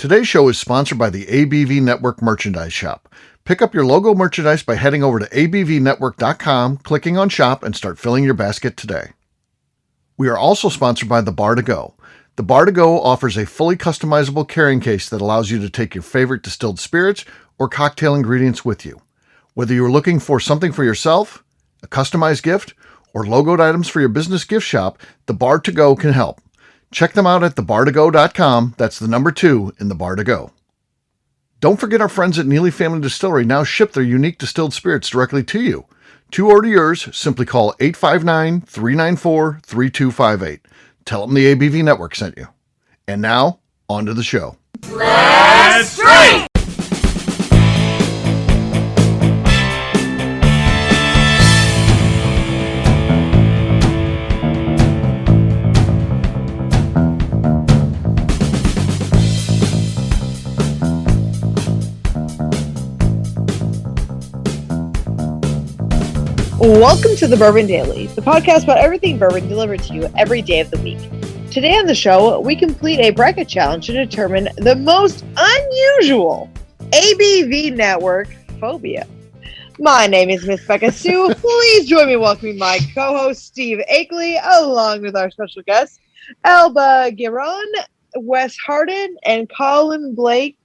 Today's show is sponsored by the ABV Network merchandise shop. Pick up your logo merchandise by heading over to abvnetwork.com, clicking on shop, and start filling your basket today. We are also sponsored by the Bar to Go. The Bar to Go offers a fully customizable carrying case that allows you to take your favorite distilled spirits or cocktail ingredients with you. Whether you're looking for something for yourself, a customized gift, or logoed items for your business gift shop, the Bar to Go can help. Check them out at thebar2go.com. That's the number 2 in the Bar to Go. Don't forget our friends at Neely Family Distillery now ship their unique distilled spirits directly to you. To order yours, simply call 859-394-3258. Tell them the ABV Network sent you. And now, on to the show. Let's drink! Welcome to the Bourbon Daily, the podcast about everything bourbon delivered to you every day of the week. Today on the show, we complete a bracket challenge to determine the most unusual ABV Network Phobia. My name is Miss Beka Sue. Please join me welcoming my co-host Steve Akeley, along with our special guests, Elba and Wes Harden, and Colin Blake.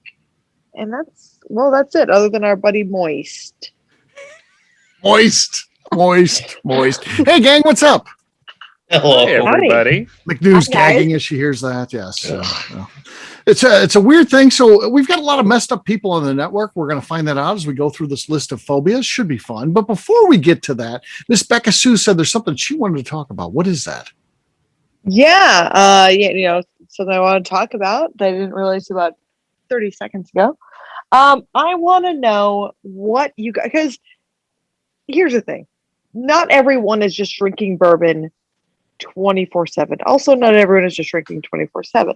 And that's it, other than our buddy Moist. Moist. Hey, gang, what's up? Hello, Hey, everybody. McNew's gagging as she hears that. Yes. It's a weird thing. So we've got a lot of messed up people on the network. We're going to find that out as we go through this list of phobias. Should be fun. But before we get to that, Miss Beka Sue said there's something she wanted to talk about. What is that? Something I want to talk about that I didn't realize about 30 seconds ago. I want to know what you guys, because here's the thing. Not everyone is just drinking bourbon 24/7. Also, not everyone is just drinking 24/7.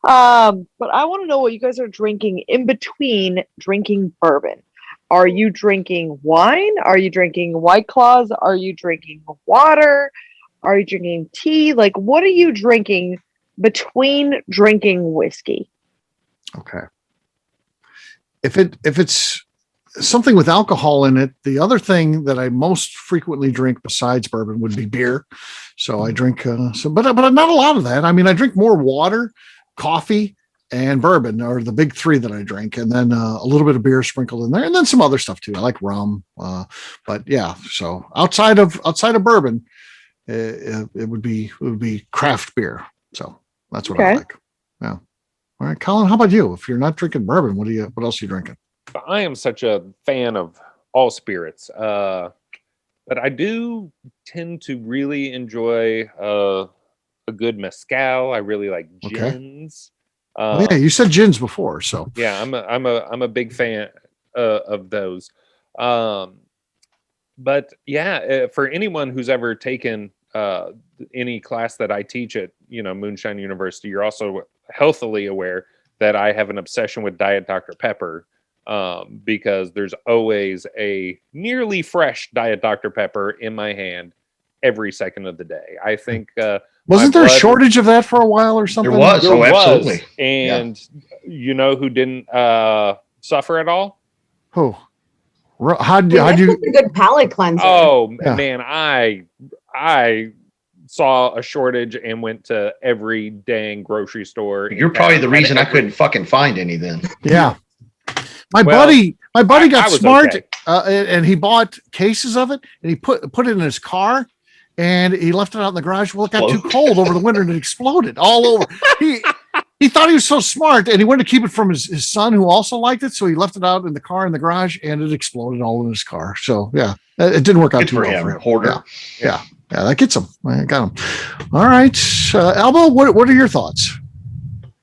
But I want to know what you guys are drinking in between drinking bourbon. Are you drinking wine? Are you drinking White Claws? Are you drinking water? Are you drinking tea? Like, what are you drinking between drinking whiskey? Okay. If it's something with alcohol in it, the other thing that I most frequently drink besides bourbon would be beer. So I drink, but not a lot of that. I mean, I drink more water, coffee, and bourbon are the big three that I drink. And then a little bit of beer sprinkled in there, and then some other stuff too. I like rum. But yeah, so outside of bourbon, it would be craft beer. So that's what I like. Yeah. All right, Colin, how about you? If you're not drinking bourbon, what else are you drinking? I am such a fan of all spirits, but I do tend to really enjoy a good mezcal. I really like gins. Yeah, you said gins before, so yeah, I'm a big fan of those. But yeah, for anyone who's ever taken any class that I teach at Moonshine University, you're also healthily aware that I have an obsession with Diet Dr. Pepper. Because there's always a nearly fresh Diet Dr. Pepper in my hand every second of the day. I think wasn't there a shortage of that for a while or something? There was. Absolutely. And you know who didn't suffer at all? Who? How'd you? A good palate cleanser. Oh yeah. Man, I saw a shortage and went to every dang grocery store. You're probably the reason I couldn't fucking find any then. Yeah. My buddy got smart, and he bought cases of it, and he put it in his car, and he left it out in the garage. Well, it got too cold over the winter, and it exploded all over. He thought he was so smart, and he wanted to keep it from his son, who also liked it. So he left it out in the car in the garage, and it exploded all in his car. So yeah, it didn't work out too well for him. Hoarder. Yeah, that gets him. I got him. All right, Elba, what are your thoughts?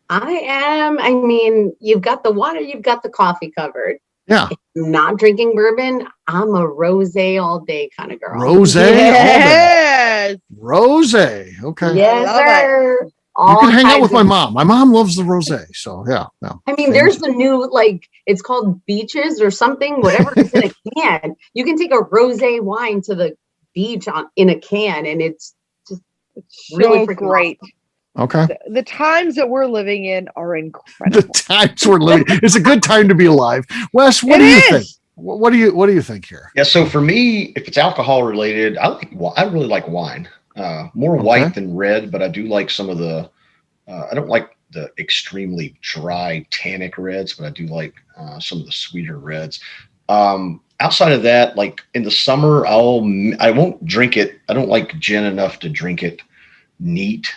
I mean, you've got the water, you've got the coffee covered. Yeah. If I'm not drinking bourbon, I'm a rosé all day kind of girl. Rosé? Yes. Rosé. Okay. Yes, sir. You can hang out with my mom. My mom loves the rosé. So yeah. No. I mean, there's the new, it's called Beaches or something, whatever it's in a can. You can take a rosé wine to the beach in a can, and it's just really so freaking great. Awesome. Okay. The times that we're living in are The incredible. times we're living. It's a good time to be alive. Wes, what It do you is! think? What do you think here? Yeah, so for me, if it's alcohol related, I really like wine. More white than red, but I do like some of the. I don't like the extremely dry tannic reds, but I do like some of the sweeter reds. Outside of that, like in the summer, I won't drink it. I don't like gin enough to drink it neat,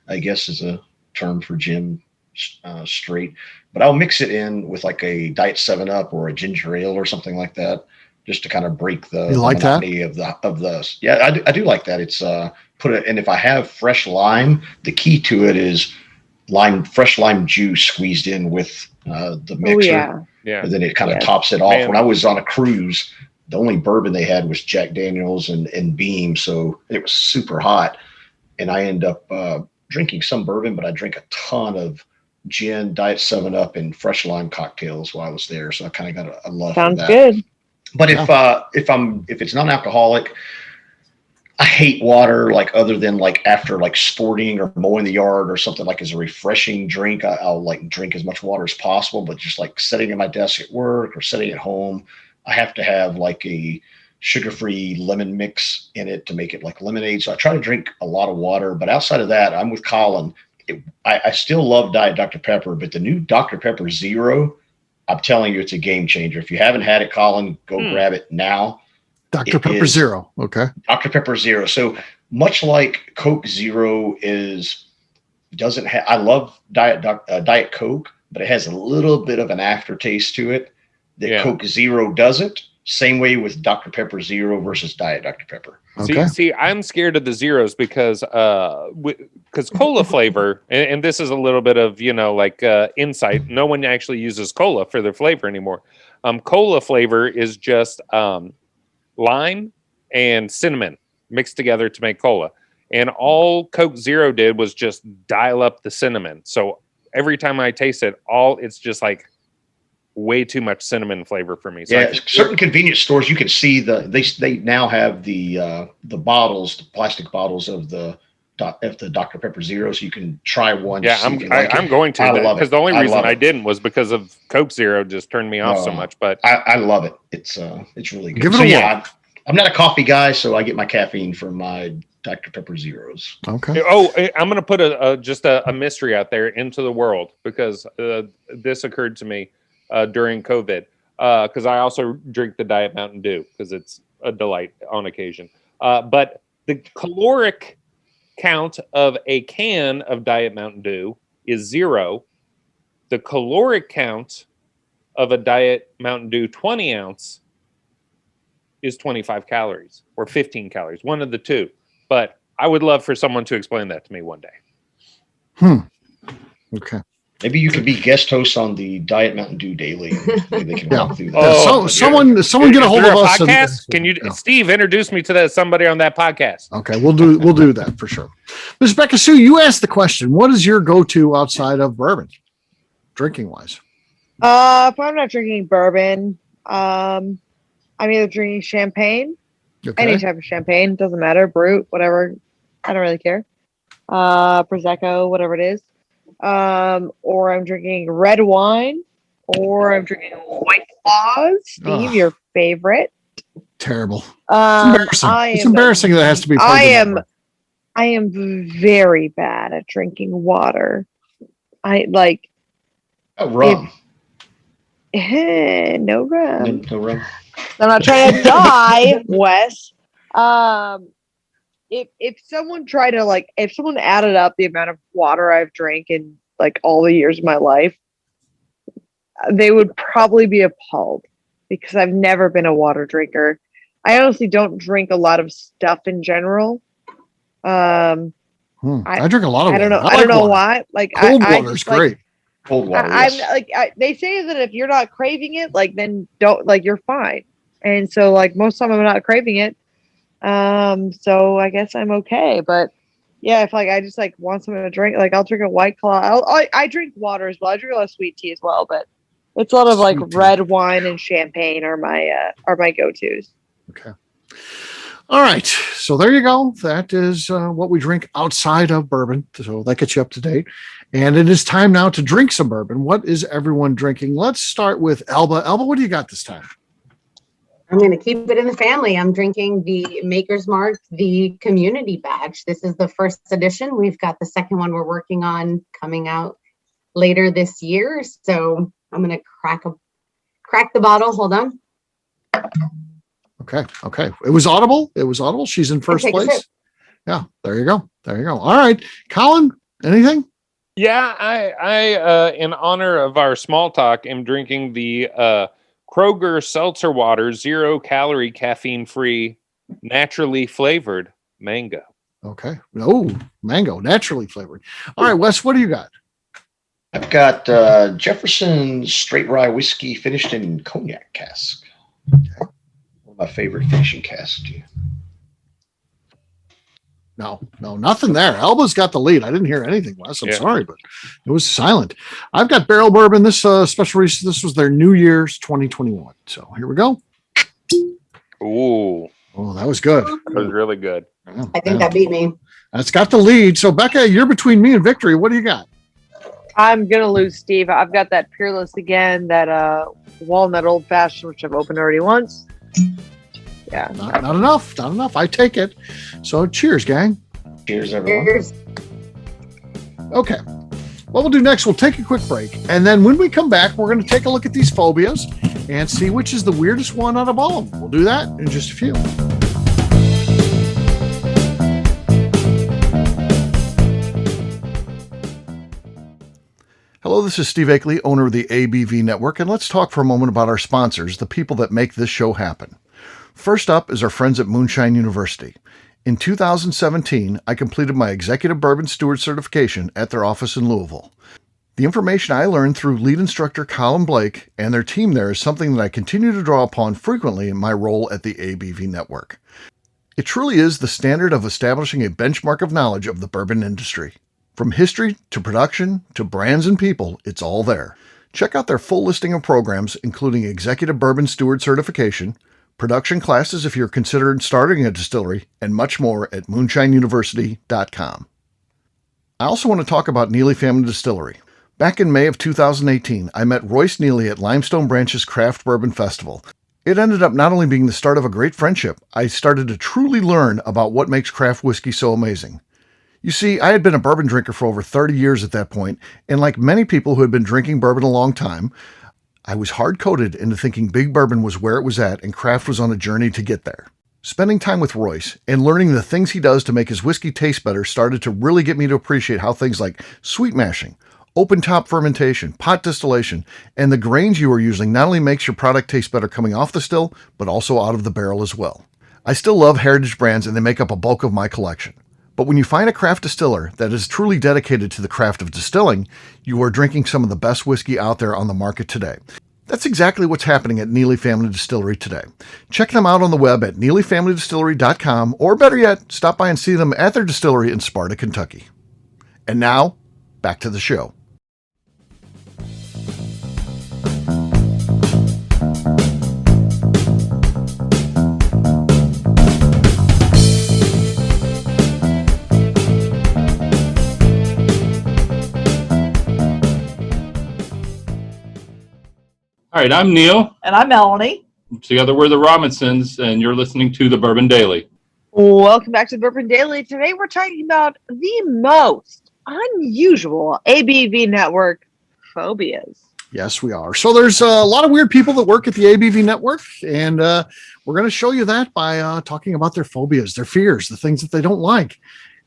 I guess is a term for gin straight. But I'll mix it in with like a Diet 7-Up or a ginger ale or something like that, just to kind of break the monotony of the. Yeah, I do like that. It's and if I have fresh lime, the key to it is fresh lime juice squeezed in with the mixer. Oh, Yeah. And then it kind of tops it off. Man. When I was on a cruise, the only bourbon they had was Jack Daniels and Beam, so it was super hot. And I end up drinking some bourbon, but I drink a ton of gin, Diet 7-Up, and fresh lime cocktails while I was there. So I kind of got a love for that. Sounds good. But if it's non-alcoholic, I hate water, like other than like after like sporting or mowing the yard or something, like as a refreshing drink. I'll like drink as much water as possible, but just like sitting at my desk at work or sitting at home, I have to have like a sugar-free lemon mix in it to make it like lemonade. So I try to drink a lot of water, but outside of that, I'm with Colin. I still love Diet Dr. Pepper, but the new Dr. Pepper Zero, I'm telling you, it's a game changer. If you haven't had it, Colin, go grab it now. Dr. Pepper Zero. Okay. Dr. Pepper Zero. So much like Coke Zero doesn't have, I love Diet Coke, but it has a little bit of an aftertaste to it that Coke Zero doesn't. Same way with Dr. Pepper Zero versus Diet Dr. Pepper. Okay. See, I'm scared of the zeros because cola flavor, and this is a little bit of, insight. No one actually uses cola for their flavor anymore. Cola flavor is just lime and cinnamon mixed together to make cola. And all Coke Zero did was just dial up the cinnamon. So every time I taste it, it's just like way too much cinnamon flavor for me. So certain convenience stores, you can see they now have the bottles, the plastic bottles of the Dr. Pepper Zero, so you can try one. Yeah, I'm going to, because the only reason I didn't was because of Coke Zero just turned me off so much. But I love it. It's really good. Give it a whirl. I'm not a coffee guy, so I get my caffeine from my Dr. Pepper Zeros. Okay. Oh, I'm going to put a mystery out there into the world, because this occurred to me during COVID, because I also drink the Diet Mountain Dew because it's a delight on occasion. But the caloric count of a can of Diet Mountain Dew is 0. The caloric count of a Diet Mountain Dew 20 ounce is 25 calories or 15 calories, one of the two. But I would love for someone to explain that to me one day. Okay. Maybe you could be guest host on the Diet Mountain Dew Daily. Maybe they can walk through that. Someone get a hold of us. Podcast? Can you, Steve, introduce me to somebody on that podcast? Okay, we'll do that for sure. Ms. Beka Sue, you asked the question. What is your go-to outside of bourbon, drinking wise? If I'm not drinking bourbon, I'm either drinking champagne, any type of champagne, doesn't matter, Brut, whatever. I don't really care. Prosecco, whatever it is. Or I'm drinking red wine, or I'm drinking White Claws. Steve, your favorite. Terrible. It's embarrassing. It's embarrassing that it has to be. I am very bad at drinking water. Rum. No rum. No rum. I'm not trying to die, Wes. If someone tried to if someone added up the amount of water I've drank in all the years of my life, they would probably be appalled, because I've never been a water drinker. I honestly don't drink a lot of stuff in general. I drink a lot of water. I don't know why. Cold water is great. Cold water. They say that if you're not craving it, then don't, you're fine. And so most of the time I'm not craving it. So I guess I'm okay. But yeah, if I just want something to drink, I'll drink a White Claw. I drink water as well. I drink a lot of sweet tea as well, but it's a lot of red wine and champagne are my go-tos. Okay. All right. So there you go. That is what we drink outside of bourbon. So that gets you up to date. And it is time now to drink some bourbon. What is everyone drinking? Let's start with Elba. Elba, what do you got this time? I'm going to keep it in the family. I'm drinking the Maker's Mark, the community batch. This is the first edition. We've got the second one we're working on coming out later this year. So I'm going to crack the bottle. Hold on. Okay. It was audible. She's in first place. Yeah, there you go. All right. Colin, anything? Yeah, I in honor of our small talk, am drinking the Kroger Seltzer Water, 0-calorie, caffeine-free, naturally flavored mango. Okay. Oh, mango, naturally flavored. All right, Wes, what do you got? I've got Jefferson Straight Rye Whiskey finished in cognac cask. Okay. One of my favorite finishing casks. No, nothing there. Elba's got the lead. I didn't hear anything, Wes. I'm sorry, but it was silent. I've got Barrel Bourbon. This special release, this was their New Year's 2021. So here we go. Ooh. Oh, that was good. That was really good. I think that beat me. That's got the lead. So Beka, you're between me and victory. What do you got? I'm going to lose, Steve. I've got that Peerless again, that walnut old fashioned, which I've opened already once. Yeah. Not enough. I take it. So cheers, gang. Cheers, everyone. Cheers. Okay. What we'll do next, we'll take a quick break. And then when we come back, we're going to take a look at these phobias and see which is the weirdest one out of all of them. We'll do that in just a few. Hello, this is Steve Akeley, owner of the ABV Network, and let's talk for a moment about our sponsors, the people that make this show happen. First up is our friends at Moonshine University. In 2017, I completed my Executive Bourbon Steward certification at their office in Louisville. The information I learned through lead instructor Colin Blake and their team there is something that I continue to draw upon frequently in my role at the ABV Network. It truly is the standard of establishing a benchmark of knowledge of the bourbon industry. From history to production to brands and people, it's all there. Check out their full listing of programs, including Executive Bourbon Steward certification, production classes if you're considering starting a distillery, and much more at moonshineuniversity.com. I also want to talk about Neely Family Distillery. Back in May of 2018, I met Royce Neely at Limestone Branch's Craft Bourbon Festival. It ended up not only being the start of a great friendship, I started to truly learn about what makes craft whiskey so amazing. You see, I had been a bourbon drinker for over 30 years at that point, and like many people who had been drinking bourbon a long time, I was hard-coded into thinking big bourbon was where it was at and craft was on a journey to get there. Spending time with Royce and learning the things he does to make his whiskey taste better started to really get me to appreciate how things like sweet mashing, open top fermentation, pot distillation, and the grains you are using not only makes your product taste better coming off the still, but also out of the barrel as well. I still love heritage brands and they make up a bulk of my collection. But when you find a craft distiller that is truly dedicated to the craft of distilling, you are drinking some of the best whiskey out there on the market today. That's exactly what's happening at Neely Family Distillery today. Check them out on the web at neelyfamilydistillery.com, or better yet, stop by and see them at their distillery in Sparta, Kentucky. And now, back to the show. All right, I'm Neil. And I'm Melanie. Together we're the Robinsons, and you're listening to the Bourbon Daily. Welcome back to the Bourbon Daily. Today we're talking about the most unusual ABV Network phobias. Yes, we are. So there's a lot of weird people that work at the ABV Network, and we're going to show you that by talking about their phobias, their fears, the things that they don't like.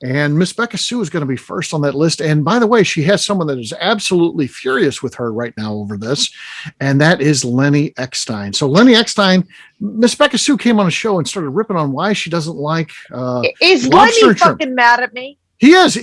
And Miss Beka Sue is going to be first on that list. And by the way, she has someone that is absolutely furious with her right now over this, and that is Lenny Eckstein. So Lenny Eckstein, Miss Beka Sue came on a show and started ripping on why she doesn't like Is lobster Lenny and shrimp. fucking mad at me? He is.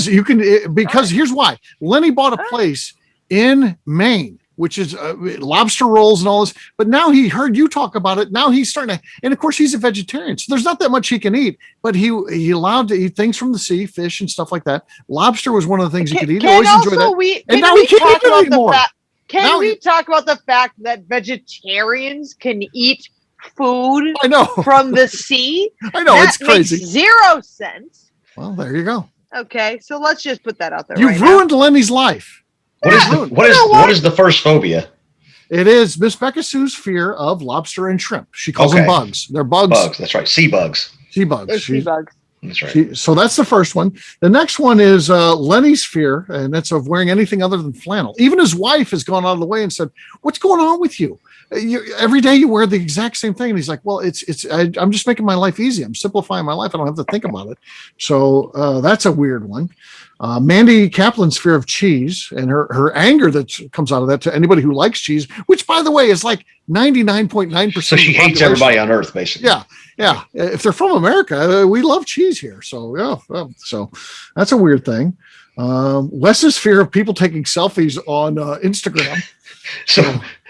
You can, because here's why. Lenny bought a place in Maine, which is lobster rolls and all this. But now he heard you talk about it. Now he's starting to, and of course he's a vegetarian, so there's not that much he can eat. But he allowed to eat things from the sea, fish and stuff like that. Lobster was one of the things he could eat. He always enjoyed that. And now he can't eat it anymore. Can we talk about the fact that vegetarians can eat food I know. from the sea. I know, it's crazy. Makes 0 sense. Well, there you go. Okay, so let's just put that out there. You've ruined Lenny's life. What is the first phobia? It is Miss Beka Sue's fear of lobster and shrimp. She calls them bugs. They're bugs. Bugs, that's right. Sea bugs. Sea bugs. Sea bugs. That's right. So that's the first one. The next one is Lenny's fear, and that's of wearing anything other than flannel. Even his wife has gone out of the way and said, "What's going on with you? Every day you wear the exact same thing." And he's like, "Well, I'm just making my life easy. I'm simplifying my life. I don't have to think about it." So that's a weird one. Mandy Kaplan's fear of cheese and her anger that comes out of that to anybody who likes cheese, which, by the way, is like 99.9%. So she hates everybody on Earth, basically. Yeah. If they're from America, we love cheese here. So, so that's a weird thing. Wes's fear of people taking selfies on Instagram. So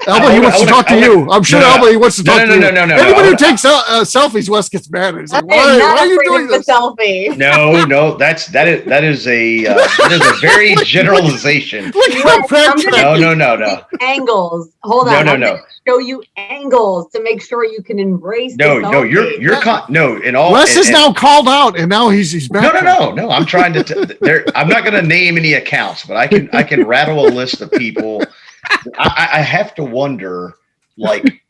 Elba, he wants to talk to you. I'm sure Elba wants to talk to you. No. Anybody who takes selfies, Wes gets mad. He's like, why are you doing this? Selfie. No, that is a very generalization. Look how No. Angles. Hold on. No. Show you angles to make sure you can embrace. No. In all, Wes is now called out, and now he's back. No. I'm trying to. I'm not going to name any accounts, but I can rattle a list of people. I have to wonder, like,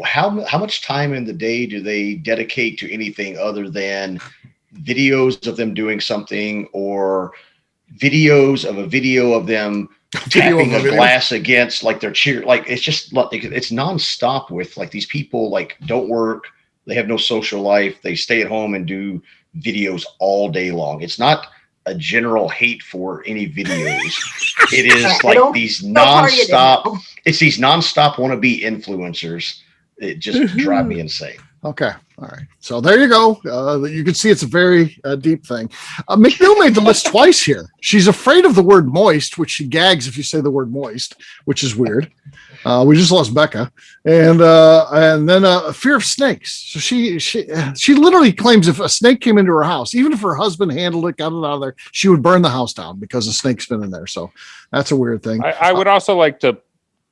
how much time in the day do they dedicate to anything other than videos of them doing something, or videos of a video of them tapping a glass against, like, their cheer? Like, it's just like, it's nonstop with, like, these people, like, don't work, they have no social life, they stay at home and do videos all day long. It's not a general hate for any videos. It is like these nonstop. It's these nonstop wannabe influencers. It just drive me insane. Okay. All right. So there you go. You can see it's a very deep thing. MacLeod made the list twice here. She's afraid of the word moist, which she gags if you say the word moist, which is weird. We just lost Beka, and then a fear of snakes. So she literally claims if a snake came into her house, even if her husband handled it, got it out of there, she would burn the house down because the snake's been in there. So that's a weird thing. I would also like to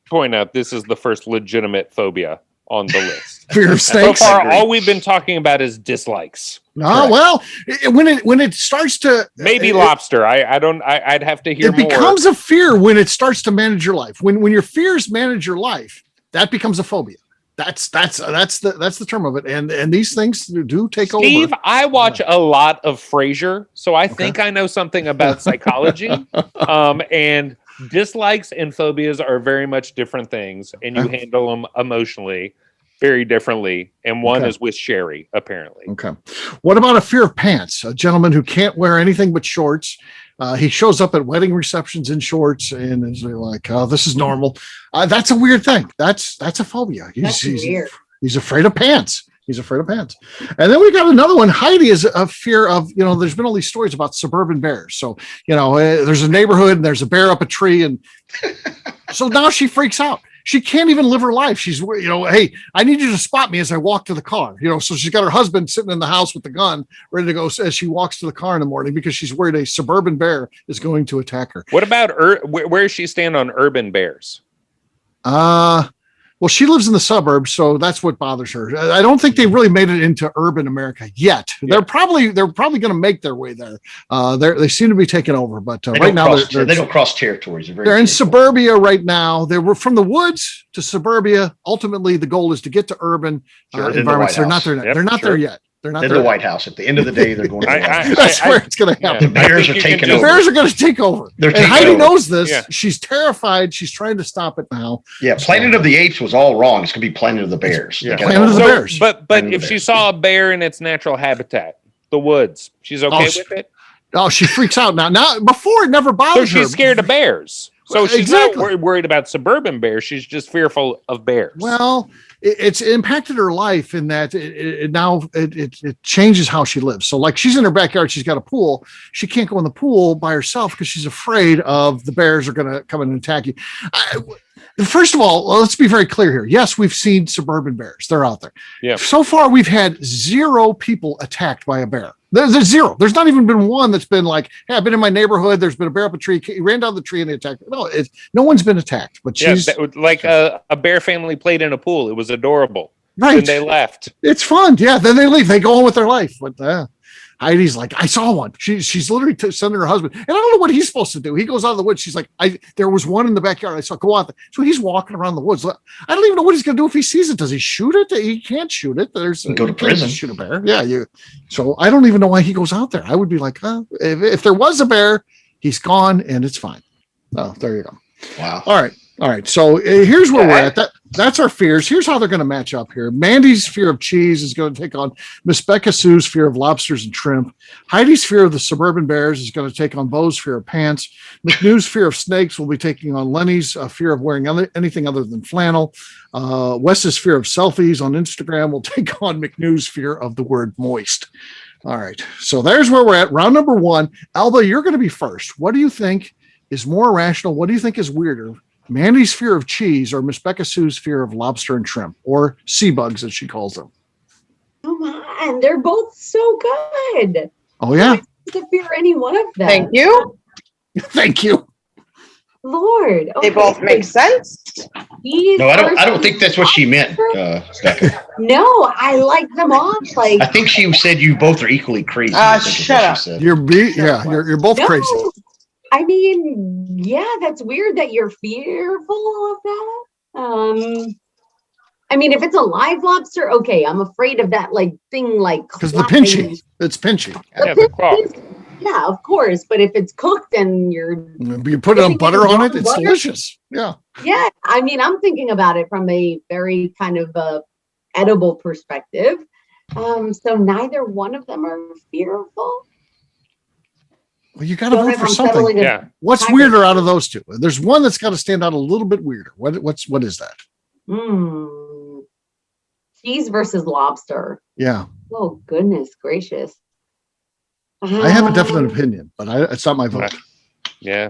point out this is the first legitimate phobia on the list. Fear of snakes. So far, all we've been talking about is dislikes. Well, when it starts to maybe lobster. I'd have to hear more. It becomes a fear when it starts to manage your life. When your fears manage your life, that becomes a phobia. That's the term of it. And these things do take over. Steve, I watch a lot of Frasier, so I think I know something about psychology. And dislikes and phobias are very much different things, and you handle them emotionally very differently. And one is with Sherry, apparently. Okay. What about a fear of pants? A gentleman who can't wear anything but shorts. He shows up at wedding receptions in shorts and is like, "Oh, this is normal." That's a weird thing. That's a phobia. He's afraid of pants. He's afraid of pants. And then we got another one. Heidi is a fear of, there's been all these stories about suburban bears. So, there's a neighborhood and there's a bear up a tree. And so now she freaks out. She can't even live her life. She's, hey, I need you to spot me as I walk to the car. So she's got her husband sitting in the house with the gun ready to go as she walks to the car in the morning because she's worried a suburban bear is going to attack her. What about where does she stand on urban bears? Well, she lives in the suburbs, so that's what bothers her. I don't think they really made it into urban America yet. Yeah. They're probably going to make their way there. They seem to be taking over, but right now they don't cross territories. They're in suburbia right now. They were from the woods to suburbia. Ultimately, the goal is to get to urban environments. They're not there. They're not there yet. They're not in the White House. At the end of the day, they're going to the White House. That's where it's going to happen. The bears are taking over. The bears are going to take over. And Heidi knows this. Yeah. She's terrified. She's trying to stop it now. Yeah, Planet of the Apes was all wrong. It's going to be Planet of the Bears. Planet of the Bears. But if she saw a bear in its natural habitat, the woods, she's okay with it? Oh, she freaks out now. Now, before it never bothered her. So she's scared of bears. So she's not worried about suburban bears. She's just fearful of bears. Well, it's impacted her life in that it changes how she lives. So like she's in her backyard, she's got a pool. She can't go in the pool by herself because she's afraid of the bears are going to come in and attack you. First of all, let's be very clear here. Yes, we've seen suburban bears. They're out there. Yeah. So far, we've had 0 people attacked by a bear. There's 0. There's not even been one that's been like, hey, I've been in my neighborhood. There's been a bear up a tree. He ran down the tree and they attacked. No one's been attacked. But she's like a bear family played in a pool. It was adorable. Right. And they left. It's fun. Yeah. Then they leave. They go on with their life. But Heidi's like, I saw one. She's literally sending her husband. And I don't know what he's supposed to do. He goes out of the woods. She's like, there was one in the backyard. I saw, go out there. So he's walking around the woods. I don't even know what he's going to do if he sees it. Does he shoot it? He can't shoot it. Go to prison. Shoot a bear. Yeah. So I don't even know why he goes out there. I would be like, if there was a bear, he's gone and it's fine. Oh, there you go. Wow. All right. So here's where we're at. That's our fears. Here's how they're going to match up here. Mandy's fear of cheese is going to take on Miss Beka Sue's fear of lobsters and shrimp. Heidi's fear of the suburban bears is going to take on Bo's fear of pants. McNew's fear of snakes will be taking on Lenny's fear of wearing anything other than flannel. Wes's fear of selfies on Instagram will take on McNew's fear of the word moist. All right. So there's where we're at. Round number 1. Elba, you're going to be first. What do you think is more irrational? What do you think is weirder? Mandy's fear of cheese or Miss Beka Sue's fear of lobster and shrimp, or sea bugs as she calls them? Come on, they're both so good. Oh yeah. I don't fear any one of them. Thank you. Thank you. Lord. They both make sense. No, I don't think that's what she meant, Becca. No, I like them all. Like I think she said you both are equally crazy. Shut up. You're both crazy. I mean, yeah, that's weird that you're fearful of that. I mean, if it's a live lobster, okay, I'm afraid of that thing because the pinchy. It's pinchy. Yeah, the claw. Yeah, of course. But if it's cooked and you put it on butter on it, it's delicious. Yeah. Yeah. I mean, I'm thinking about it from a very kind of edible perspective. So neither one of them are fearful. Well, you got to vote for something. Yeah. What's weirder out of those two? There's one that's got to stand out a little bit weirder. What is that? Cheese versus lobster. Yeah. Oh, goodness gracious. I have a definite opinion, but it's not my vote. Yeah.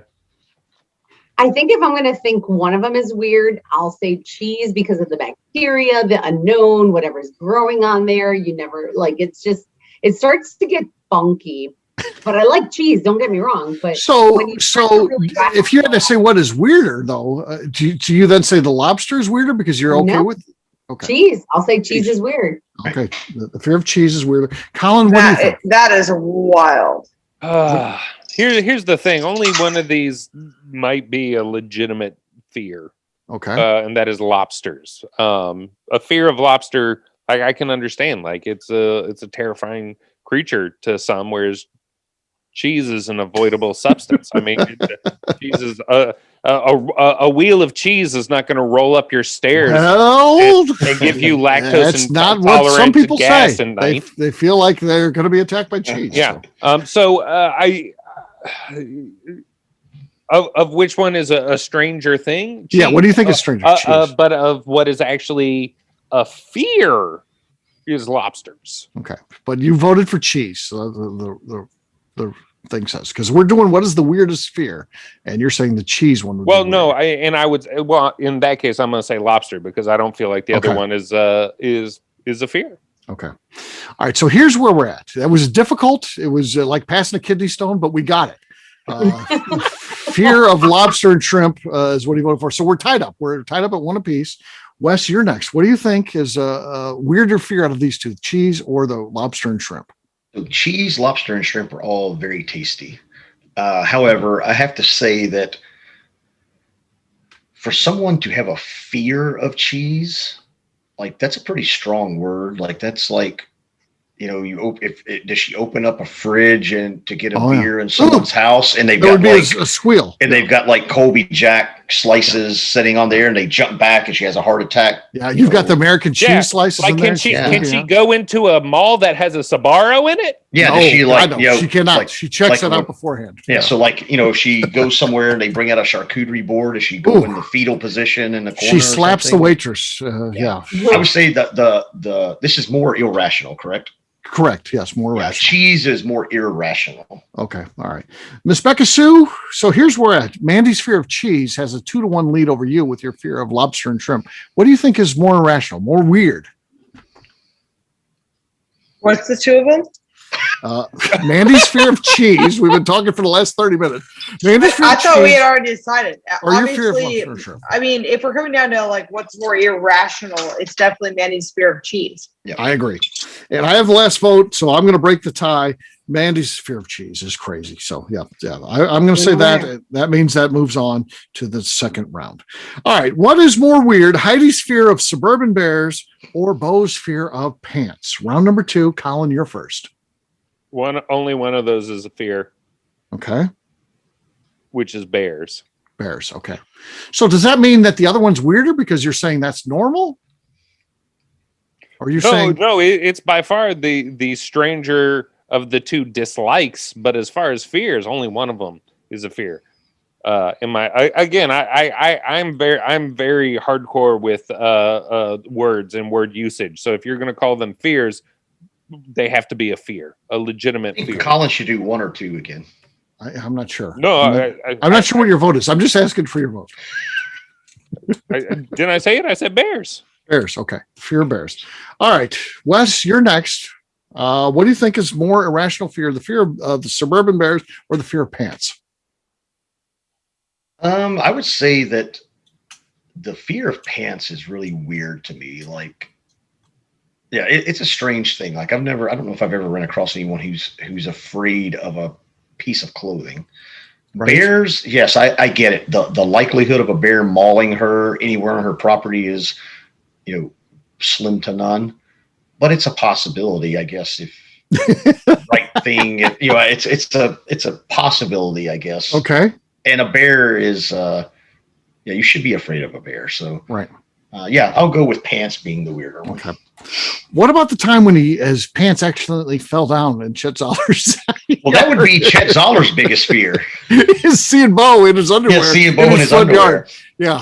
I think if I'm going to think one of them is weird, I'll say cheese because of the bacteria, the unknown, whatever's growing on there. You never it starts to get funky. But I like cheese, don't get me wrong. But so if you had to say what is weirder, though, do you then say the lobster is weirder because you're okay with okay. Cheese? I'll say cheese is weird. Okay, the fear of cheese is weirder. Colin, what do you think? That is wild. Here's the thing. Only one of these might be a legitimate fear. Okay, and that is lobsters. A fear of lobster, I can understand. It's a terrifying creature to some, whereas cheese is an avoidable substance. I mean, cheese is a wheel of cheese is not going to roll up your stairs and give you lactose. That's not what some people say. They feel like they're going to be attacked by cheese. Yeah. Of which one is a stranger thing? Cheese? Yeah. What do you think is stranger? Cheese. But of what is actually a fear is lobsters. Okay, but you voted for cheese. So the thing says, because we're doing what is the weirdest fear, and you're saying the cheese one. I would. Well, in that case, I'm going to say lobster because I don't feel like the other one is a fear. Okay, all right. So here's where we're at. That was difficult. It was like passing a kidney stone, but we got it. Fear of lobster and shrimp is what he voted for. So we're tied up. We're tied up at one apiece. Wes, you're next. What do you think is a weirder fear out of these two, cheese or the lobster and shrimp? So cheese, lobster, and shrimp are all very tasty. However, I have to say that for someone to have a fear of cheese, that's a pretty strong word. That's does she open up a fridge and to get a beer in someone's house and they've got a squeal and they've got Colby Jack slices sitting on there and they jump back and she has a heart attack. Yeah, you've got the American cheese slices. Can she go into a mall that has a Sbarro in it? Yeah, no, she cannot. She checks it out beforehand. Yeah, so if she goes somewhere and they bring out a charcuterie board, does she go in the fetal position in the corner? She slaps the waitress. Yeah. I would say that the this is more irrational, correct? Correct. Yes, more rational. Cheese is more irrational. Okay. All right. Miss Beka Sue, so here's where we're at. Mandy's fear of cheese has a 2-1 lead over you with your fear of lobster and shrimp. What do you think is more irrational, more weird? What's the two of them? Mandy's fear of cheese. We've been talking for the last 30 minutes. Mandy's fear I of thought cheese. we had already decided. Or your fear Obviously, of sure. I mean, if we're coming down to like what's more irrational, it's definitely Mandy's fear of cheese. Yeah, I agree. And I have the last vote, so I'm going to break the tie. Mandy's fear of cheese is crazy. So yeah. I'm going to say that. That means that moves on to the second round. All right. What is more weird? Heidi's fear of suburban bears or Bo's fear of pants? Round number 2. Colin, you're first. Only one of those is a fear. Okay. Which is bears. Bears. Okay. So does that mean that the other one's weirder because you're saying that's normal? Or are you saying it's by far the stranger of the two dislikes, but as far as fears, only one of them is a fear. I'm very hardcore with words and word usage. So if you're going to call them fears, they have to be a fear, a legitimate fear. Colin should do 1 or 2 again. I'm not sure. No, I'm not sure what your vote is. I'm just asking for your vote. Didn't I say it? I said bears. Bears. Okay. Fear of bears. All right. Wes, you're next. What do you think is more irrational fear? The fear of the suburban bears or the fear of pants? I would say that the fear of pants is really weird to me. Like, yeah, it's a strange thing. Like I don't know if I've ever run across anyone who's afraid of a piece of clothing. Right. Bears, yes, I get it. The likelihood of a bear mauling her anywhere on her property is, slim to none. But it's a possibility, I guess. If right thing, it's a possibility, I guess. Okay. And a bear is, you should be afraid of a bear. So right. I'll go with pants being the weirder one. Okay. What about the time when his pants accidentally fell down in Chet Zoller's? Well, that would be Chet Zoller's biggest fear. Is seeing Bo in his underwear. Yeah, seeing Bo in his underwear. Yard. Yeah.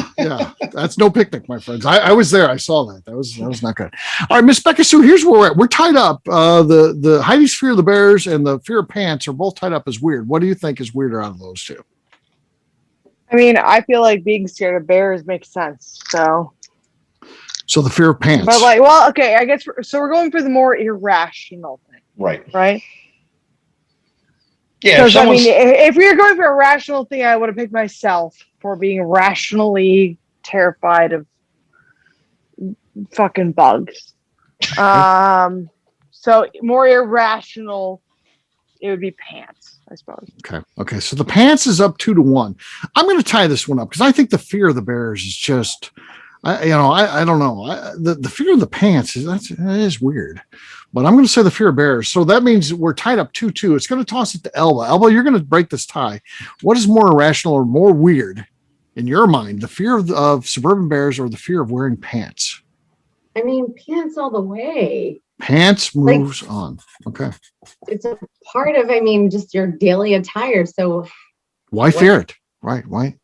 That's no picnic, my friends. I was there. I saw that. That was not good. All right, Miss Beka Sue, here's where we're at. We're tied up. The Heidi's fear of the bears and the fear of pants are both tied up as weird. What do you think is weirder out of those two? I mean, I feel like being scared of bears makes sense. So the fear of pants. But okay, I guess we're going for the more irrational thing. Right. Right? Yeah. Because, if we were going for a rational thing, I would have picked myself for being rationally terrified of fucking bugs. So more irrational, it would be pants, I suppose. Okay. So the pants is up 2-1. I'm going to tie this one up because I think the fear of the bears is just... I don't know. The fear of the pants is weird, but I'm going to say the fear of bears. So that means we're tied up 2-2. It's going to toss it to Elba. Elba, you're going to break this tie. What is more irrational or more weird in your mind? The fear of suburban bears or the fear of wearing pants? I mean, pants all the way. Pants moves on. Okay. It's a part of, just your daily attire. So why fear it? Right. Why?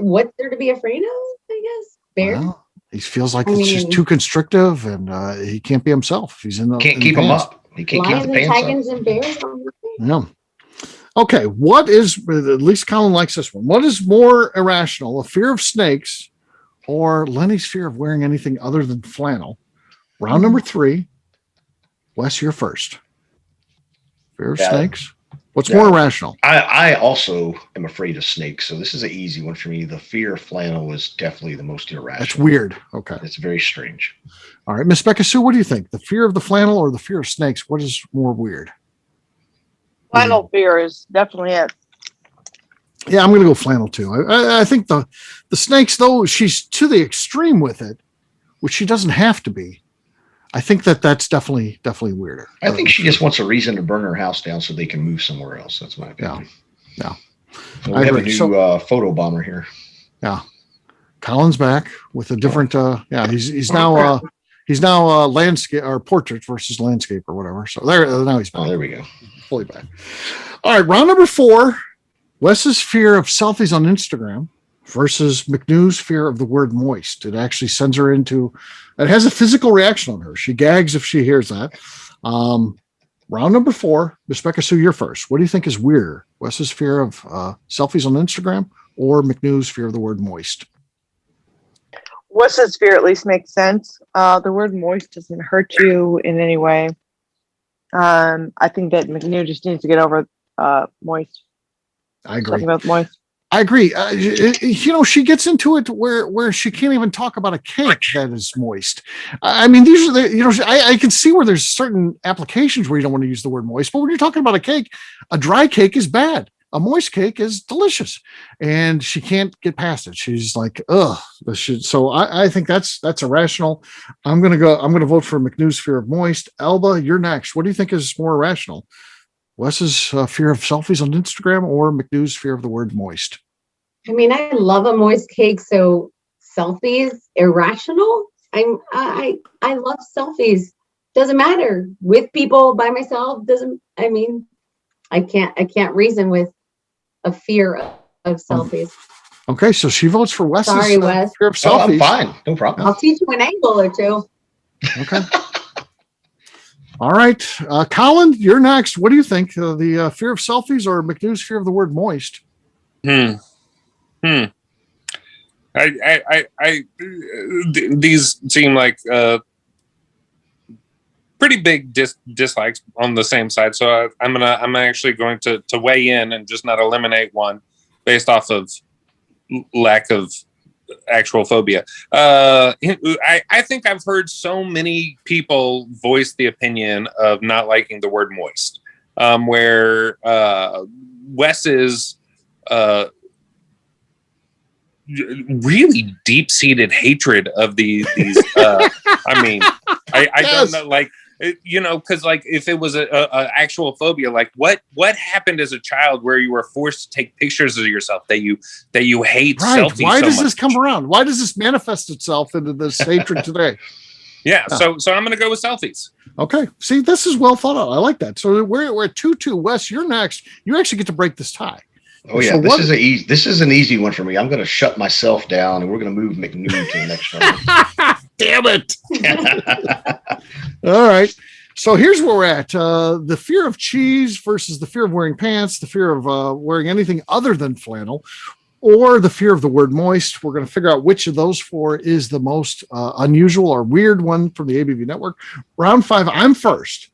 What's there to be afraid of, I guess? Bear? Well, he feels like it's just too constrictive and he can't be himself. He's in the can't keep him up. He can't keep the pants up. Tigers and bears. Yeah. Okay. What is, at least Colin likes this one. What is more irrational, a fear of snakes or Lenny's fear of wearing anything other than flannel? Round number 3. Wes, you're first. Fear of snakes. What's more irrational? I also am afraid of snakes, so this is an easy one for me. The fear of flannel is definitely the most irrational. That's weird. Okay. It's very strange. All right, Miss Beka Sue, what do you think? The fear of the flannel or the fear of snakes? What is more weird? Flannel fear is definitely it. Yeah, I'm going to go flannel too. I think the snakes, though, she's to the extreme with it, which she doesn't have to be. I think that's definitely weirder. I think she just wants a reason to burn her house down so they can move somewhere else. That's my opinion. Yeah. We have a new photo bomber here. Yeah. Colin's back with a different. He's now landscape or portrait versus landscape or whatever. So now he's back. Oh, there we go. Fully back. All right, round number 4. Wes's fear of selfies on Instagram versus McNew's fear of the word moist. It actually sends her into. It has a physical reaction on her. She gags if she hears that. Round number 4, Miss Beka Sue, you're first. What do you think is weirder? Wes's fear of selfies on Instagram or McNew's fear of the word moist? Wes's fear at least makes sense. The word moist doesn't hurt you in any way. I think that MacLeod just needs to get over moist. I agree. Something about moist. I agree. She gets into it where she can't even talk about a cake that is moist. I mean, these are the, I can see where there's certain applications where you don't want to use the word moist, but when you're talking about a cake, a dry cake is bad. A moist cake is delicious, and she can't get past it. She's like, ugh. So I think that's irrational. I'm going to vote for MacLeod's fear of moist. Elba, you're next. What do you think is more irrational? Wes's fear of selfies on Instagram or MacLeod's fear of the word moist? I mean, I love a moist cake, so selfies, irrational. I love selfies. Doesn't matter with people, by myself. I can't reason with a fear of selfies. Okay, so she votes for Wes's Sorry, Wes. fear of selfies. Oh, I'm fine. No problem. I'll teach you an angle or two. Okay. All right, Colin, you're next. What do you think? The fear of selfies or MacLeod's fear of the word moist? These seem like pretty big dislikes on the same side. So I'm actually going to weigh in and just not eliminate one based off of lack of actual phobia. I think I've heard so many people voice the opinion of not liking the word moist, where Wes's really deep-seated hatred of these I mean, I Yes. don't know, like, because like if it was a actual phobia, like what happened as a child where you were forced to take pictures of yourself that you hate Right. selfies Why so does much? this come around? Why does this manifest itself into this hatred today? Yeah, so I'm gonna go with selfies. Okay. See, this is well thought out. I like that. So we're at 2-2. Wes, you're next. You actually get to break this tie. Oh yeah, So this is an easy one for me. I'm going to shut myself down, and we're going to move MacLeod to the next round. Damn it. All right. So here's where we're at. The fear of cheese versus the fear of wearing pants, the fear of wearing anything other than flannel, or the fear of the word moist. We're going to figure out which of those four is the most unusual or weird one from the ABV Network. Round 5, I'm first.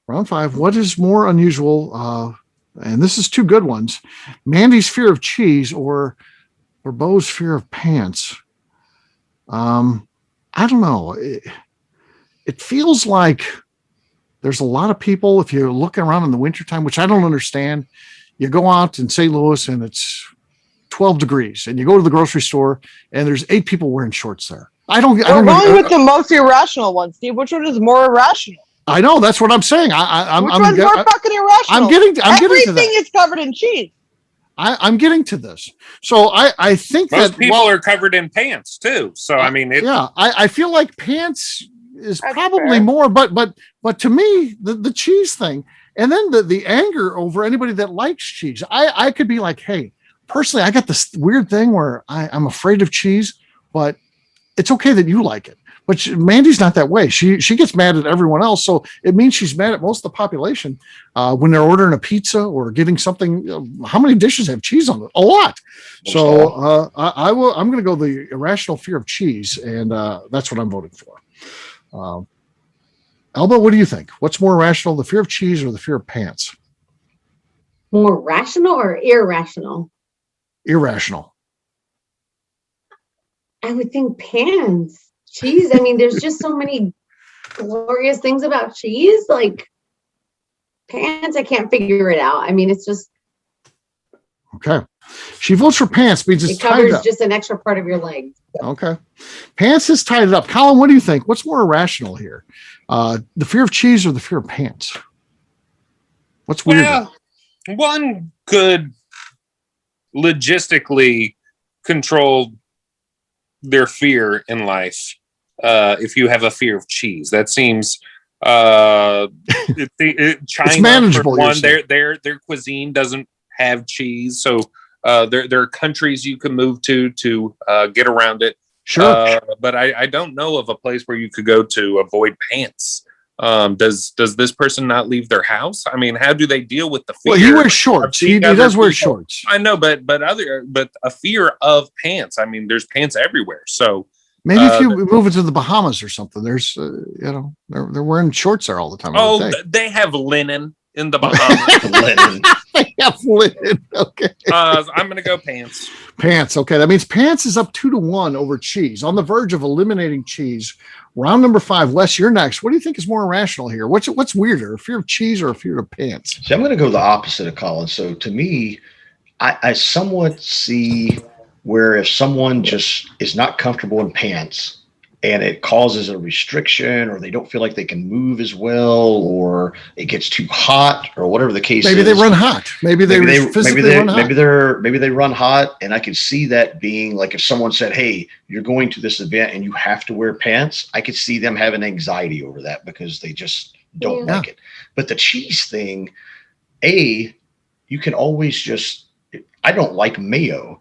Round 5, what is more unusual? And this is two good ones. Mandy's fear of cheese or Bo's fear of pants. I don't know. It feels like there's a lot of people, if you're looking around in the wintertime, which I don't understand, you go out in St. Louis and it's 12 degrees and you go to the grocery store and there's 8 people wearing shorts there. We're going with the most irrational one, Steve. Which one is more irrational? I know, that's what I'm saying. Which one's more fucking irrational? I'm getting to that. Everything is covered in cheese. I'm getting to this. So I think Most that people are covered in pants too. So I mean, I feel like pants is That's probably fair. more, but to me, the cheese thing, and then the anger over anybody that likes cheese. I could be like, hey, personally, I got this weird thing where I'm afraid of cheese, but it's okay that you like it. But Mandy's not that way. She gets mad at everyone else, so it means she's mad at most of the population when they're ordering a pizza or getting something. How many dishes have cheese on it? A lot. So I'm going to go the irrational fear of cheese, and that's what I'm voting for. Elba, what do you think? What's more irrational, the fear of cheese or the fear of pants? More rational or irrational? Irrational. I would think pants. Cheese. I mean, there's just so many glorious things about cheese. Like pants, I can't figure it out. I mean, it's just Okay. She votes for pants means it's it tied covers up. just an extra part of your leg. Okay. Pants is tied up. Colin, what do you think? What's more irrational here? The fear of cheese or the fear of pants? What's weird? well, one could logistically control their fear in life. If you have a fear of cheese, that seems China, It's manageable, for you're one, saying. their cuisine doesn't have cheese, so there are countries you can move to get around it. Sure. But I don't know of a place where you could go to avoid pants. Does this person not leave their house? I mean, how do they deal with the fear? Well, he wears shorts. He other does wear people? shorts. I know, but a fear of pants. I mean, there's pants everywhere. So Maybe if you move it to the Bahamas or something, there's, they're wearing shorts there all the time. They have linen in the Bahamas. Linen. They have linen. Okay. I'm going to go pants. Pants. Okay. That means pants is up 2-1 over cheese, on the verge of eliminating cheese. Round number 5. Wes, you're next. What do you think is more irrational here? What's weirder, a fear of cheese or a fear of pants? So I'm going to go the opposite of Colin. So to me, I somewhat see where if someone just is not comfortable in pants and it causes a restriction, or they don't feel like they can move as well, or it gets too hot, or whatever the case Maybe is. they run hot. Maybe they run hot. Maybe they run hot. And I could see that being like, if someone said, hey, you're going to this event and you have to wear pants, I could see them having anxiety over that because they just don't like it. But the cheese thing, you can always just, I don't like mayo,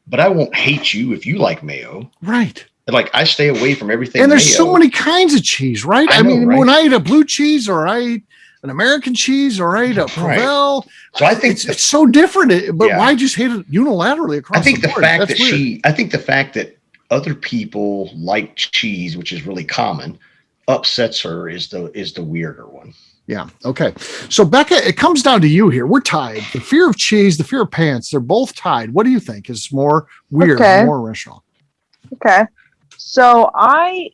but I won't hate you if you like mayo. Right. Like, I stay away from everything. And there's so many kinds of cheese, right? I mean, right? When I eat a blue cheese, or I eat an American cheese, or I eat a Provel, so I think it's so different. But why just hate it unilaterally across the board? I think the fact that other people like cheese, which is really common, upsets her is the weirder one. Yeah. Okay. So Beka, it comes down to you here. We're tied. The fear of cheese, the fear of pants, they're both tied. What do you think is more weird, more irrational? Okay. So I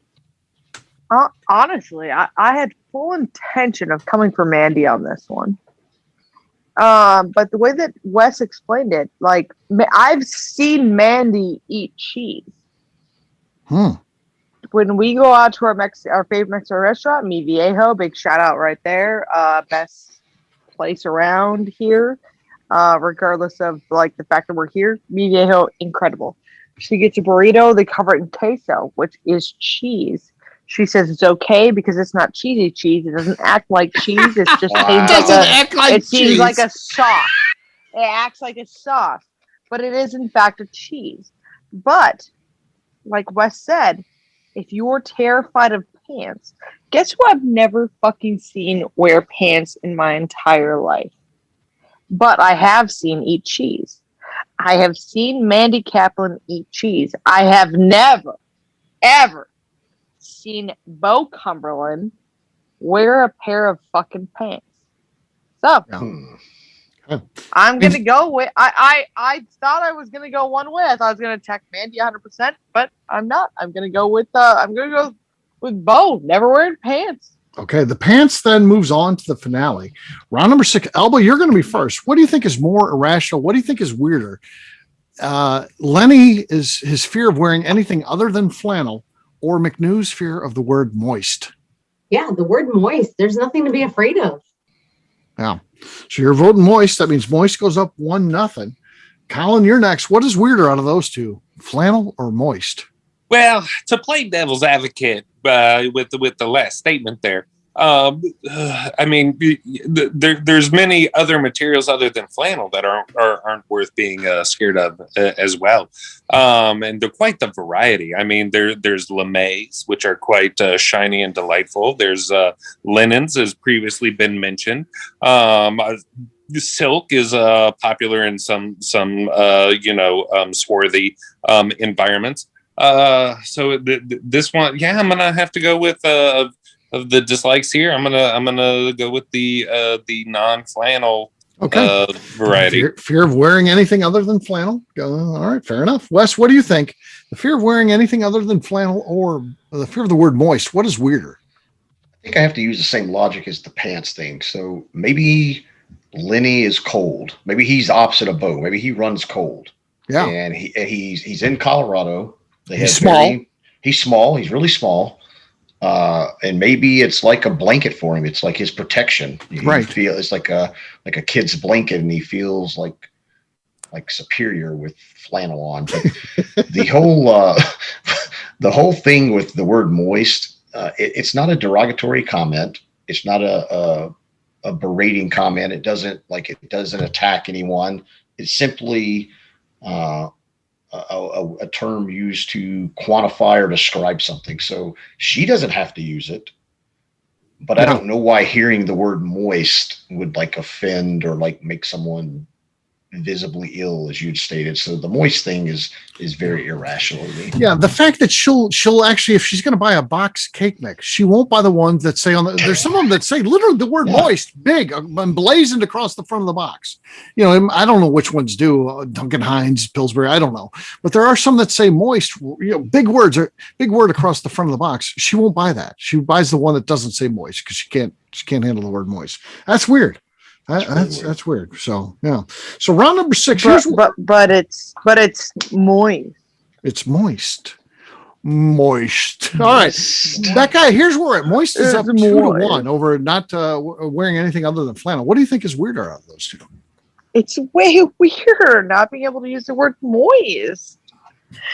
honestly had full intention of coming for Mandy on this one. But the way that Wes explained it, like, I've seen Mandy eat cheese. When we go out to our favorite Mexican restaurant, Mi Viejo, big shout out right there. Best place around here, regardless of like the fact that we're here. Mi Viejo, incredible. She gets a burrito, they cover it in queso, which is cheese. She says it's okay because it's not cheesy cheese. It doesn't act like cheese. It's just seems like a sauce. It acts like a sauce, but it is in fact a cheese. But like Wes said, if you're terrified of pants, guess who I've never fucking seen wear pants in my entire life? But I have seen eat cheese. I have seen Mandy Kaplan eat cheese. I have never, ever seen Bo Cumberland wear a pair of fucking pants. So I'm gonna go with I thought I was gonna go one way. I thought I was gonna attack Mandy 100%, but I'm not. I'm gonna go with Bo, never wearing pants. Okay, the pants then moves on to the finale. Round number 6. Elba, you're going to be first. What do you think is more irrational? What do you think is weirder? Lenny is his fear of wearing anything other than flannel, or McNew's fear of the word moist. Yeah, the word moist. There's nothing to be afraid of. Yeah. So you're voting moist. That means moist goes up 1-0. Colin, you're next. What is weirder out of those two, flannel or moist? Well, to play devil's advocate with the last statement there, I mean, there's many other materials other than flannel that aren't worth being scared of as well, and they're quite the variety. I mean, there's lamés, which are quite shiny and delightful. There's linens, as previously been mentioned. Silk is popular in some swarthy environments. So this one, I'm gonna have to go with of the dislikes here. I'm gonna go with the non-flannel variety. Fear of wearing anything other than flannel. All right, fair enough. Wes, what do you think? The fear of wearing anything other than flannel, or the fear of the word moist? What is weirder? I think I have to use the same logic as the pants thing. So maybe Lenny is cold. Maybe he's opposite of Bo. Maybe he runs cold. Yeah, and he's in Colorado. He's small. He's small. He's really small. And maybe it's like a blanket for him. It's like his protection. It's like a kid's blanket, and he feels like superior with flannel on. But the whole thing with the word moist, it's not a derogatory comment. It's not a berating comment. It doesn't attack anyone. It's simply a term used to quantify or describe something. So she doesn't have to use it, but I don't know why hearing the word moist would offend or make someone visibly ill, as you'd stated. So the moist thing is very irrational to me. Yeah, the fact that she'll actually, if she's going to buy a box cake mix, she won't buy the ones that say there's some of them that say literally the word moist, big, emblazoned across the front of the box. I don't know which ones do, Duncan Hines, Pillsbury, I don't know. But there are some that say moist, big word across the front of the box. She won't buy that. She buys the one that doesn't say moist because she can't handle the word moist. That's weird. That's weird. So yeah. So round number 6. But it's moist. It's moist. All right, Beka. Here's where we're at. Moist is up 2-1 over not wearing anything other than flannel. What do you think is weirder out of those two? It's way weird not being able to use the word moist.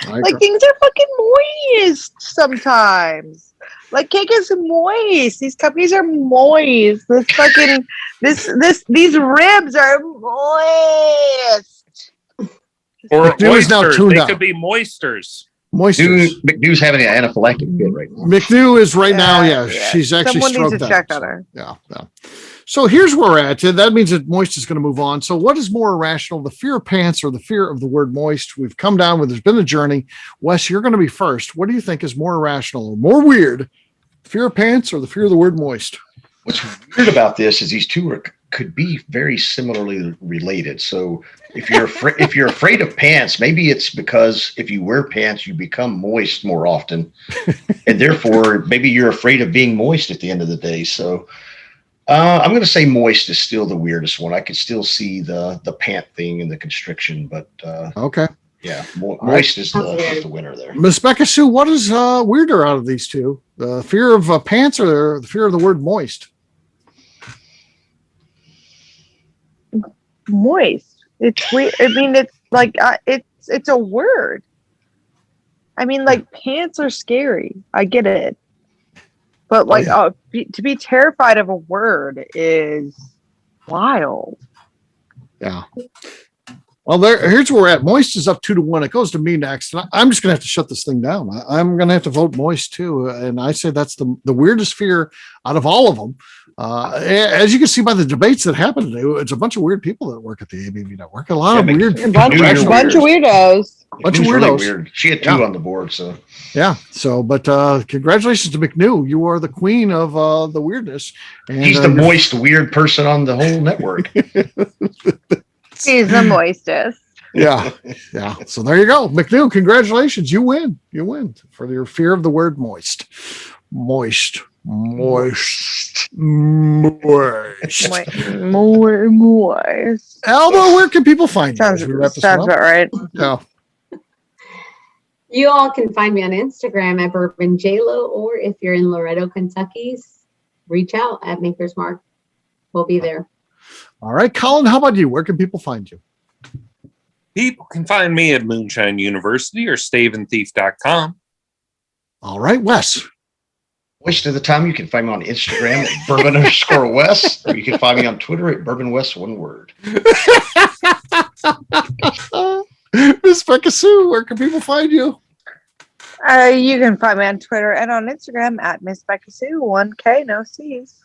Like things are fucking moist sometimes. Like cake is moist. These cupcakes are moist. This fucking these ribs are moist. Or oysters. They could be moisters. McNew's having an anaphylactic fit right now. McNew is right now. Yeah, she's actually someone needs to check out. on her. Yeah. So here's where we're at. That means that moist is going to move on. So what is more irrational, the fear of pants or the fear of the word moist? We've come down with, there's been a journey. Wes, you're going to be first. What do you think is more irrational or more weird? Fear of pants or the fear of the word moist? What's weird about this is these two could be very similarly related. So if you're afraid of pants, maybe it's because if you wear pants, you become moist more often. And therefore, maybe you're afraid of being moist at the end of the day. So I'm going to say moist is still the weirdest one. I could still see the pant thing and the constriction, but okay. Yeah, moist is the winner there. Miss Beka Sue, what is weirder out of these two? The fear of pants or the fear of the word moist? Moist. It's weird. I mean, it's like it's a word. I mean, like pants are scary. I get it, but like to be terrified of a word is wild. Yeah. Well, here's where we're at. Moist is up 2-1. It goes to me next. And I'm just going to have to shut this thing down. I'm going to have to vote moist too. And I say that's the weirdest fear out of all of them. As you can see by the debates that happened today, it's a bunch of weird people that work at the ABV Network. A lot of weird. A bunch of weirdos. Bunch of weirdos. Really weird. She had 2 on the board. So yeah. So, but congratulations to McNew. You are the queen of the weirdness. And, he's the moist, weird person on the whole network. He's the moistest. Yeah. So there you go. McNew, congratulations. You win for your fear of the word moist. Moist. Elba, where can people find you? Sounds about right. Yeah. You all can find me on Instagram at Bourbon JLo, or if you're in Loretto, Kentucky, reach out at Maker's Mark. We'll be there. All right, Colin, how about you? Where can people find you? People can find me at Moonshine University or staveandthief.com. All right, Wes. Most of the time, you can find me on Instagram at Bourbon_Wes, or you can find me on Twitter at BourbonWes, one word. Miss Beka Sue, where can people find you? You can find me on Twitter and on Instagram at Miss Beka Sue, 1K, no C's.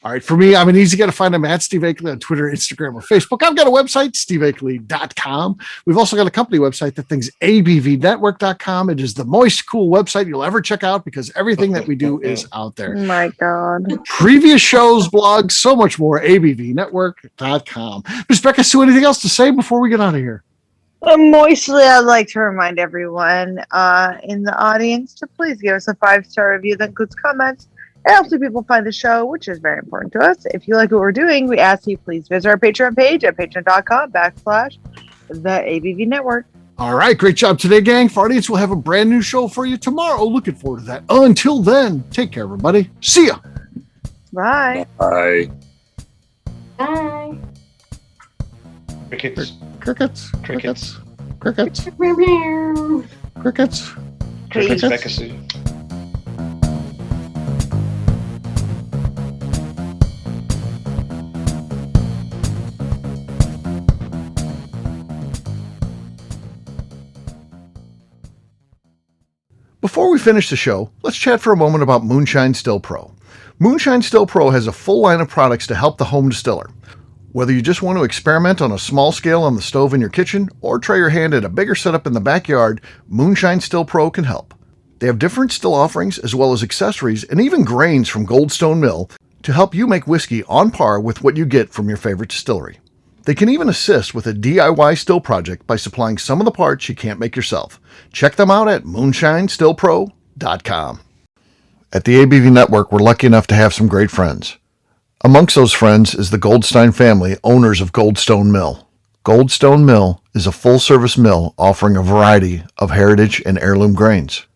All right, for me, I'm an easy guy to find. I'm at Steve Akeley on Twitter, Instagram, or Facebook. I've got a website, steveakeley.com. We've also got a company website. That thing's abvnetwork.com. It is the most cool website you'll ever check out because everything that we do is out there. Oh my God. Previous shows, blogs, so much more, abvnetwork.com. Ms. Beka Sue, anything else to say before we get out of here? Moistly, I'd like to remind everyone in the audience to please give us a 5-star review that includes comments. It helps people find the show, which is very important to us. If you like what we're doing, we ask you please visit our Patreon page at patreon.com/the ABV Network. All right, great job today, gang. For audience, we'll have a brand new show for you tomorrow. Looking forward to that. Until then, take care, everybody. See ya. Bye. Bye. Bye. Crickets. Crickets. Crickets. Crickets. Meow. Crickets. Crickets. Beka Sue. Before we finish the show, let's chat for a moment about Moonshine Still Pro. Moonshine Still Pro has a full line of products to help the home distiller. Whether you just want to experiment on a small scale on the stove in your kitchen or try your hand at a bigger setup in the backyard, Moonshine Still Pro can help. They have different still offerings as well as accessories and even grains from Goldstone Mill to help you make whiskey on par with what you get from your favorite distillery. They can even assist with a DIY still project by supplying some of the parts you can't make yourself. Check them out at moonshinestillpro.com. At the ABV Network, we're lucky enough to have some great friends. Amongst those friends is the Goldstein family, owners of Goldstone Mill. Goldstone Mill is a full-service mill offering a variety of heritage and heirloom grains.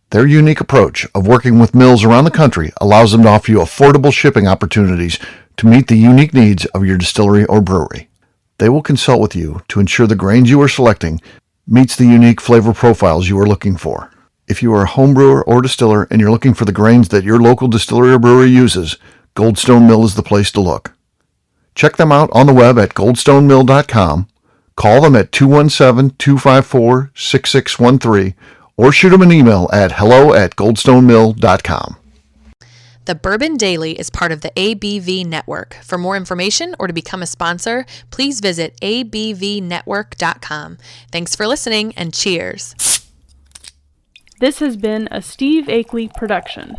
Their unique approach of working with mills around the country allows them to offer you affordable shipping opportunities to meet the unique needs of your distillery or brewery. They will consult with you to ensure the grains you are selecting meets the unique flavor profiles you are looking for. If you are a home brewer or distiller and you're looking for the grains that your local distillery or brewery uses, Goldstone Mill is the place to look. Check them out on the web at goldstonemill.com, call them at 217-254-6613, or shoot them an email at hello@goldstonemill.com. The Bourbon Daily is part of the ABV Network. For more information or to become a sponsor, please visit abvnetwork.com. Thanks for listening and cheers. This has been a Steve Akeley production.